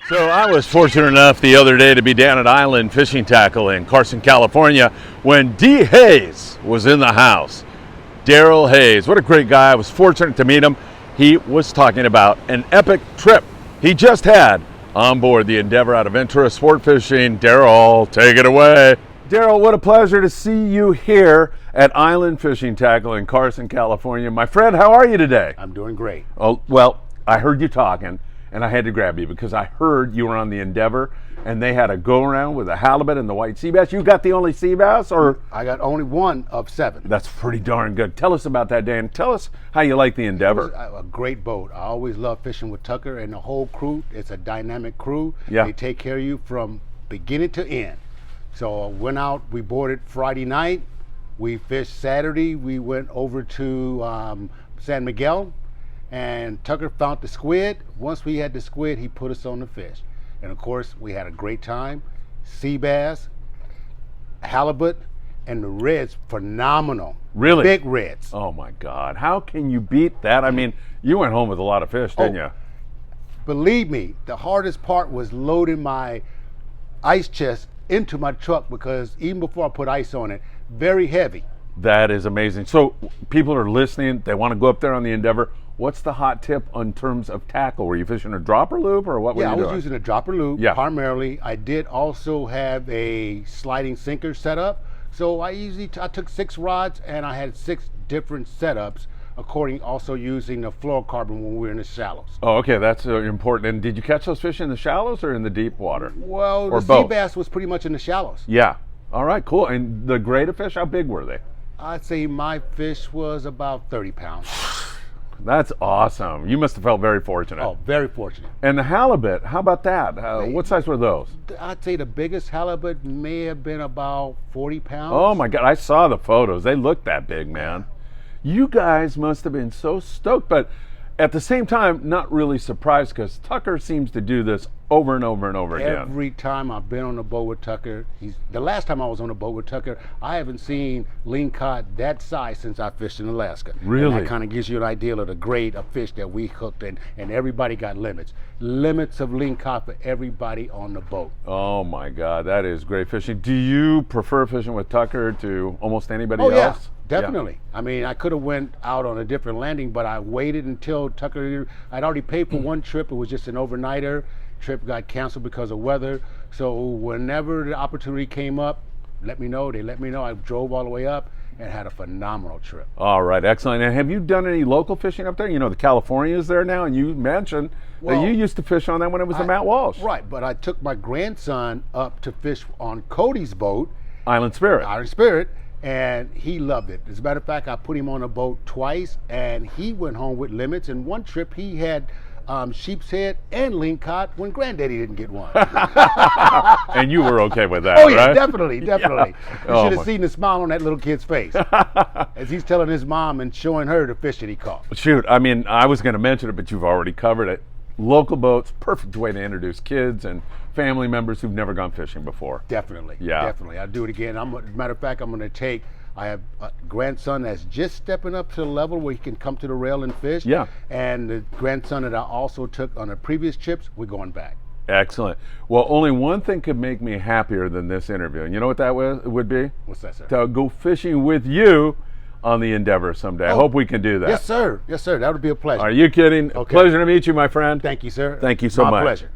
So I was fortunate enough the other day to be down at Island Fishing Tackle in Carson, California, when D. Hayes was in the house. Darryl Hayes, what a great guy. I was fortunate to meet him. He was talking about an epic trip he just had on board the Endeavor out of Ventura Sportfishing. Darryl, take it away. Darryl, what a pleasure to see you here at Island Fishing Tackle in Carson, California. My friend, how are you today? I'm doing great. Oh, well, I heard you talking, and I had to grab you because I heard you were on the Endeavor, and they had a go-around with a halibut and the white sea bass. You got the only sea bass, or? I got only one of 7. That's pretty darn good. Tell us about that, Dan. Tell us how you like the Endeavor. A great boat. I always love fishing with Tucker and the whole crew. It's a dynamic crew. Yeah. They take care of you from beginning to end. So I went out, we boarded Friday night. We fished Saturday. We went over to San Miguel, and Tucker found the squid. Once we had the squid, he put us on the fish. And of course, we had a great time. Sea bass, halibut, and the reds, phenomenal. Really? Big reds. Oh my God. How can you beat that? I mean, you went home with a lot of fish, didn't you? Believe me, the hardest part was loading my ice chest into my truck, because even before I put ice on it, very heavy. That is amazing. So people are listening, they want to go up there on the Endeavor. What's the hot tip in terms of tackle? Were you fishing a dropper loop, or what were you doing? Yeah, I was using a dropper loop primarily. I did also have a sliding sinker set up. So I took 6 rods, and I had 6 different setups, according also using the fluorocarbon when we were in the shallows. Oh, okay, that's important. And did you catch those fish in the shallows or in the deep water? Well, or the both? sea bass was pretty much in the shallows. Yeah. All right, cool. And the greater fish, how big were they? I'd say my fish was about 30 pounds. That's awesome. You must have felt very fortunate. Oh, very fortunate. And the halibut, how about that? What size were those? I'd say the biggest halibut may have been about 40 pounds. Oh my God, I saw the photos. They looked that big, man. You guys must have been so stoked, but at the same time, not really surprised, because Tucker seems to do this over and over and over again. Every time I've been on a boat with Tucker, the last time I was on a boat with Tucker, I haven't seen lingcod that size since I fished in Alaska. Really? And that kind of gives you an idea of the grade of fish that we hooked, and everybody got limits. Limits of lingcod for everybody on the boat. Oh my God, that is great fishing. Do you prefer fishing with Tucker to almost anybody else? Yeah. Definitely. Yeah. I mean, I could have went out on a different landing, but I waited until Tucker, I'd already paid for one trip. It was just an overnighter. Trip got canceled because of weather. So whenever the opportunity came up, let me know. They let me know. I drove all the way up and had a phenomenal trip. All right, excellent. And have you done any local fishing up there? You know, the California is there now, and you mentioned that you used to fish on that when it was the Matt Walsh. Right, but I took my grandson up to fish on Cody's boat. Island Spirit. Island Spirit. And he loved it. As a matter of fact, I put him on a boat twice, and he went home with limits. And one trip, he had sheep's head and lingcod when Granddaddy didn't get one. And you were okay with that, oh, yeah, right? definitely. Yeah. You should have my. seen the smile on that little kid's face as he's telling his mom and showing her the fish that he caught. Shoot, I mean, I was going to mention it, but you've already covered it. Local boats, perfect way to introduce kids and family members who've never gone fishing before. Definitely. Yeah. Definitely. I'll do it again. As a matter of fact, I have a grandson that's just stepping up to the level where he can come to the rail and fish. Yeah. And the grandson that I also took on the previous trips, we're going back. Excellent. Well, only one thing could make me happier than this interview. And you know what that would be? What's that, sir? To go fishing with you on the Endeavor someday. I hope we can do that. Yes, sir. Yes, sir. That would be a pleasure. Are you kidding? Okay. Pleasure to meet you, my friend. Thank you, sir. Thank you so much. My pleasure.